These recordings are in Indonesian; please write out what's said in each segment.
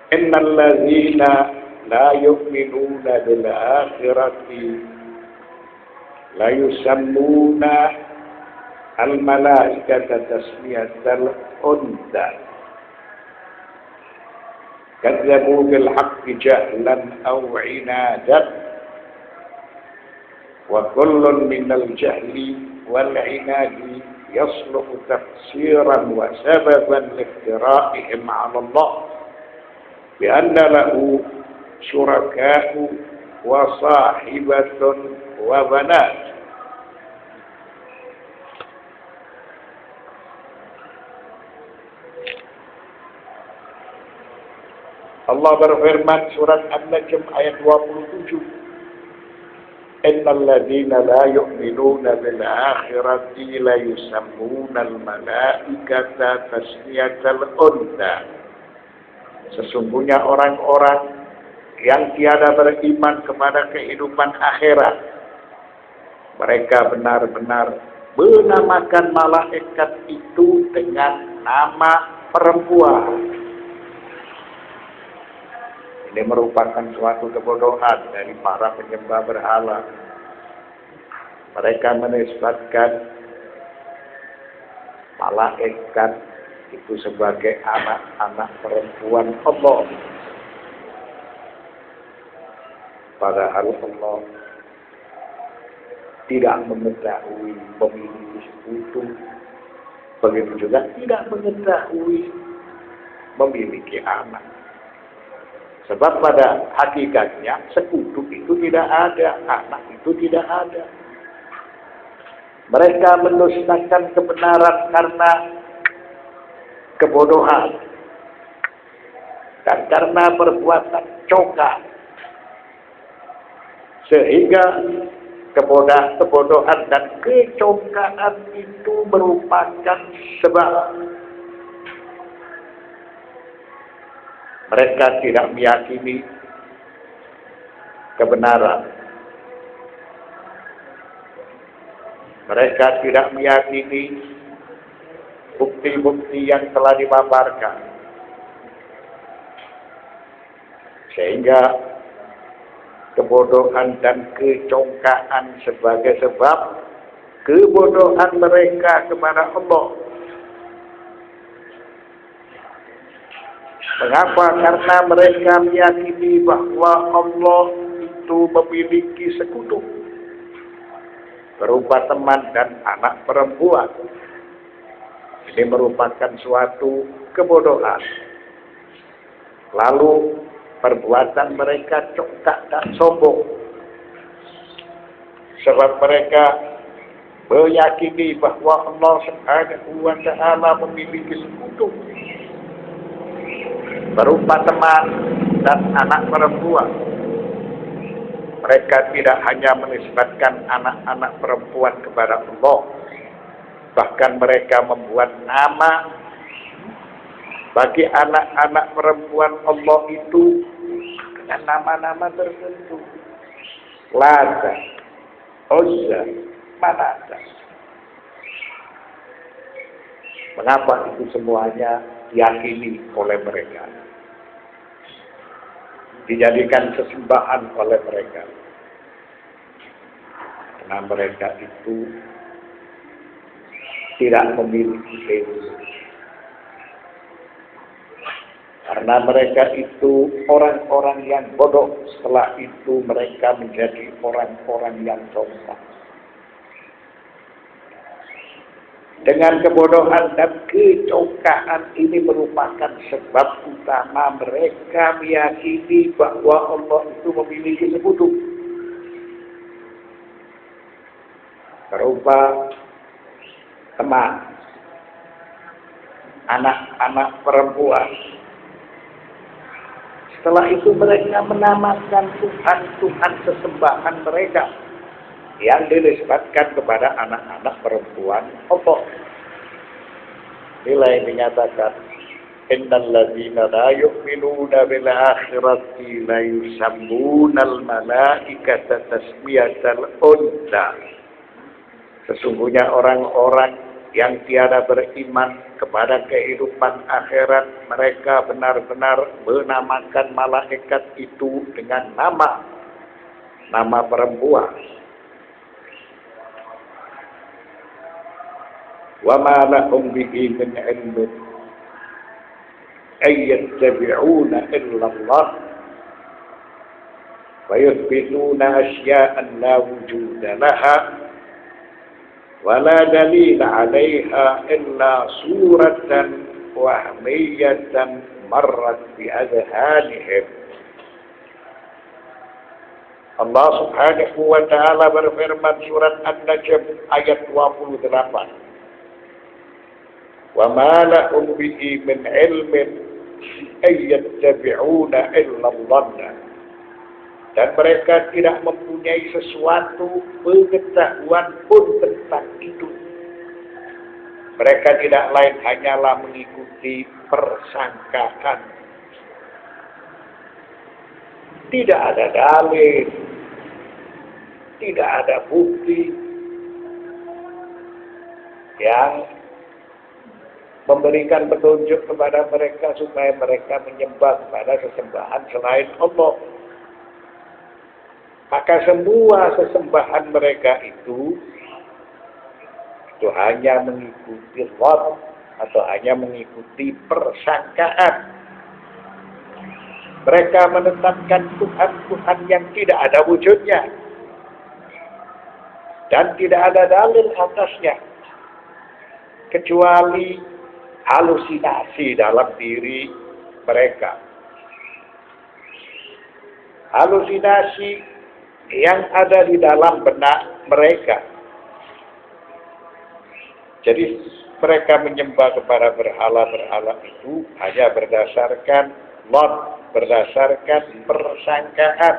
Innal ladzina la yu'minuna bil akhirati la yusammuna al malaikata tasmiyatal unsa kadzabu bil haqqi jahlan aw inadan wa kullun minal jahli wal inadi yasluhu tafsiran wa sababan liftira'ihim 'ala Allah bi anna lahu syuraka'u wa sahibatun wa banat. Allah berfirman surat An-Najm ayat 27. Innal ladzina la yu'minuna bil akhirati la yusammuna al malaikata tasmiyatal unsa. Sesungguhnya orang-orang yang tiada beriman kepada kehidupan akhirat, mereka benar-benar menamakan malaikat itu dengan nama perempuan. Ini merupakan suatu kebodohan dari para penyembah berhala. Mereka menisbatkan malaikat itu sebagai anak-anak perempuan Allah. Padahal Allah tidak mengetahui memiliki sekutu. Begitu juga tidak mengetahui memiliki anak. Sebab pada hakikatnya sekutu itu tidak ada, anak itu tidak ada. Mereka mendustakan kebenaran karena kebodohan dan karena perbuatan coka, sehingga kebodohan dan kecokaan itu merupakan sebab mereka tidak meyakini kebenaran. Mereka tidak meyakini bukti-bukti yang telah dipaparkan. Sehingga kebodohan dan kecongkaan sebagai sebab kebodohan mereka kepada Allah. Mengapa? Karena mereka meyakini bahwa Allah itu memiliki sekutu berupa teman dan anak perempuan. Ini merupakan suatu kebodohan. Lalu perbuatan mereka congkak dan sombong. Sebab mereka meyakini bahwa Allah Subhanahu wa Ta'ala memiliki sekutu berupa teman dan anak perempuan. Mereka tidak hanya menisbatkan anak-anak perempuan kepada Allah, bahkan mereka membuat nama bagi anak-anak perempuan Allah itu dengan nama-nama tertentu. Lata, Uzza, Manata. Mengapa itu semuanya diyakini oleh mereka, dijadikan sesembahan oleh mereka? Karena mereka itu tidak memiliki ilmu. Karena mereka itu orang-orang yang bodoh. Setelah itu mereka menjadi orang-orang yang sombong. Dengan kebodohan dan kecokaan ini merupakan sebab utama mereka meyakini bahwa Allah itu memiliki sekutu berupa teman, anak-anak perempuan. Setelah itu mereka menamakan Tuhan-Tuhan sesembahan mereka yang dinisbatkan kepada anak-anak perempuan Allah. Nilai menyatakan innal ladzina la yu'minuna bil akhirati la yusammuna al malaikata tasmiyatal unsa. Sesungguhnya orang-orang yang tiada beriman kepada kehidupan akhirat, mereka benar-benar menamakan malaikat itu dengan nama perempuan. Wa ma lahum bihi min ilmin ay yattabi'una illa Allah wa yuthbituna asya'an la wujuda laha ولا دليل عليها إلا صورة وهمية مرت بأذهانهم. Allah Subhanahu wa Ta'ala berfirman surat An-Najm ayat 28. Wa ma lahum bihi min ilmin ay yattabi'una illa dhanna. Dan mereka tidak mempunyai sesuatu pengetahuan pun tentang itu. Mereka tidak lain hanyalah mengikuti persangkaan. Tidak ada dalil, tidak ada bukti yang memberikan petunjuk kepada mereka supaya mereka menyembah kepada sesembahan selain Allah. Maka semua sesembahan mereka itu hanya mengikuti dhann atau hanya mengikuti persangkaan. Mereka menetapkan Tuhan-Tuhan yang tidak ada wujudnya dan tidak ada dalil atasnya kecuali halusinasi dalam diri mereka. Halusinasi yang ada di dalam benak mereka. Jadi mereka menyembah kepada berhala-berhala itu hanya berdasarkan berdasarkan persangkaan.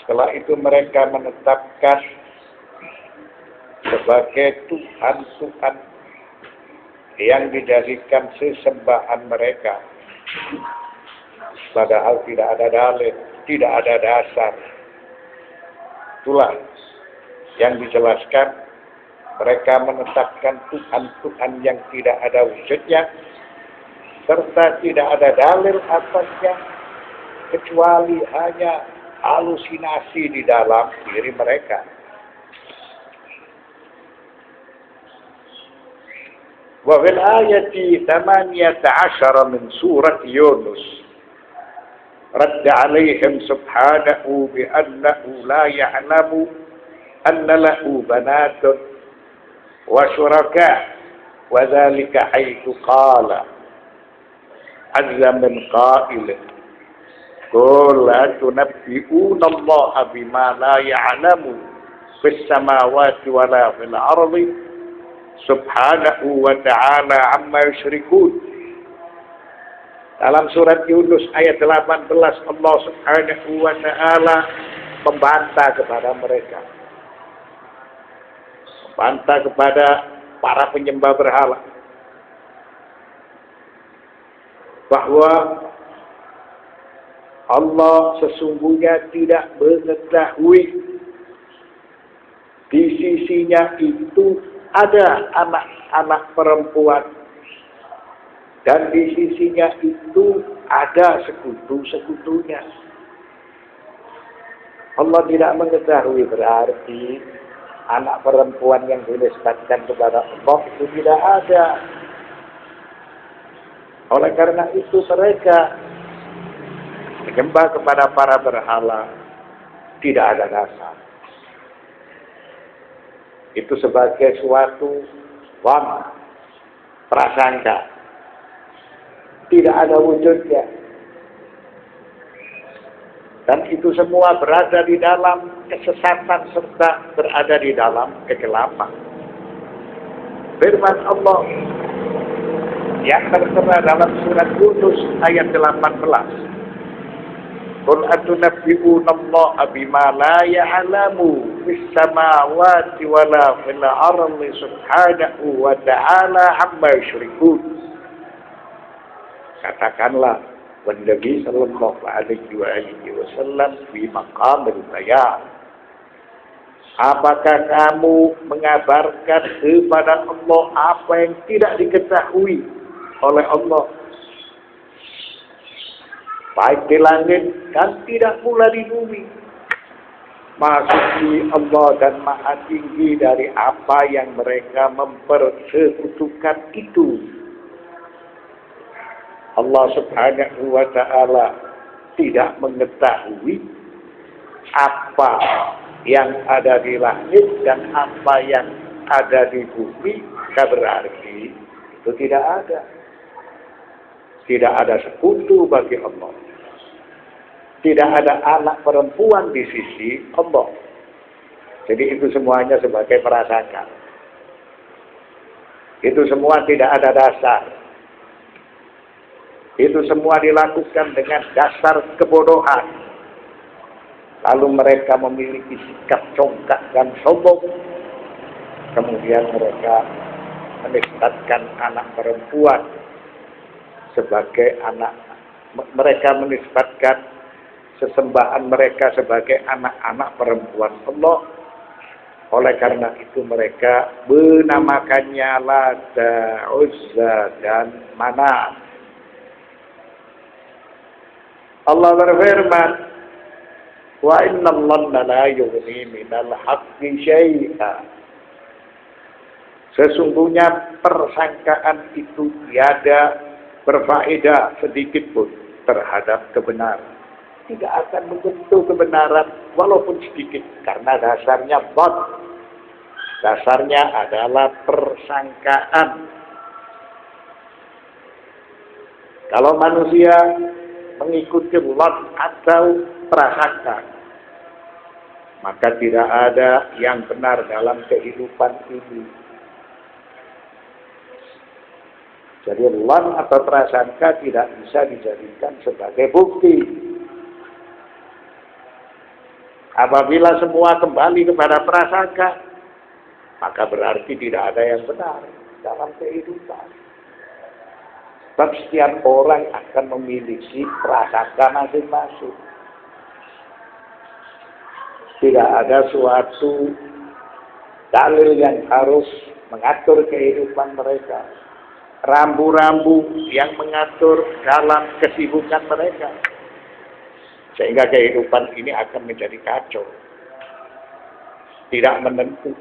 Setelah itu mereka menetapkan sebagai Tuhan-Tuhan yang dijadikan sesembahan mereka. Padahal tidak ada dalil, tidak ada dasar. Itulah yang dijelaskan. Mereka menetapkan Tuhan-Tuhan yang tidak ada wujudnya, serta tidak ada dalil atasnya, kecuali hanya halusinasi di dalam diri mereka. Wa fil ayati 18 min surat Yunus رد عليهم سبحانه بأنه لا يعلم أن له بنات وشركاء وذلك حيث قال عز من قائل قل أتنبئون الله بما لا يعلم في السماوات ولا في الأرض سبحانه وتعالى عما يشركون. Dalam surat Yunus ayat 18 Allah Subhanahu wa Ta'ala membantah kepada mereka. Membantah kepada para penyembah berhala. Bahwa Allah sesungguhnya tidak mengetahui di sisinya itu ada anak-anak perempuan. Dan di sisinya itu ada sekutu-sekutunya. Allah tidak mengetahui berarti anak perempuan yang dinisbatkan kepada Allah itu tidak ada. Oleh karena itu mereka menyembah kepada para berhala tidak ada dasar. Itu sebagai suatu prasangka. Tidak ada wujudnya. Dan itu semua berada di dalam kesesatan serta berada di dalam kegelapan. Firman Allah yang tertera dalam surat Yunus ayat 18. Qul atunabbi'unallaha bima la ya'lamu fis samawati wala fil ardi subhanahu wa ta'ala amma yusyrikun. Katakanlah Nabi sallallahu alaihi wasallam di maqam al-bayan. Apakah kamu mengabarkan kepada Allah apa yang tidak diketahui oleh Allah? Baik di langit dan tidak pula di bumi. Maha suci Allah dan maha tinggi dari apa yang mereka mempersekutukan itu. Allah Subhanahu wa ta'ala tidak mengetahui apa yang ada di langit dan apa yang ada di bumi, berarti itu tidak ada. Tidak ada sekutu bagi Allah. Tidak ada anak perempuan di sisi Allah. Jadi itu semuanya sebagai prasangka. Itu semua tidak ada dasar. Itu semua dilakukan dengan dasar kebodohan. Lalu mereka memiliki sikap congkak dan sombong. Kemudian mereka menisbatkan anak perempuan sebagai anak. Mereka menisbatkan sesembahan mereka sebagai anak-anak perempuan Allah. Oleh karena itu mereka menamakannya Lata, Uzza, dan Manat. Allah berfirman, wa inna Allaha la yughni minal haqqi syai'a. Sesungguhnya persangkaan itu tiada berfaedah sedikit pun terhadap kebenaran. Tidak akan menyentuh kebenaran walaupun sedikit, karena dasarnya dhon. Dasarnya adalah persangkaan. Kalau manusia mengikuti dhon atau prasangka, maka tidak ada yang benar dalam kehidupan ini. Jadi dhon atau prasangka tidak bisa dijadikan sebagai bukti. Apabila semua kembali kepada prasangka, maka berarti tidak ada yang benar dalam kehidupan. Sebab setiap orang akan memiliki prasangka masing-masing. Tidak ada suatu dalil yang harus mengatur kehidupan mereka. Rambu-rambu yang mengatur dalam kesibukan mereka. Sehingga kehidupan ini akan menjadi kacau. Tidak menentu.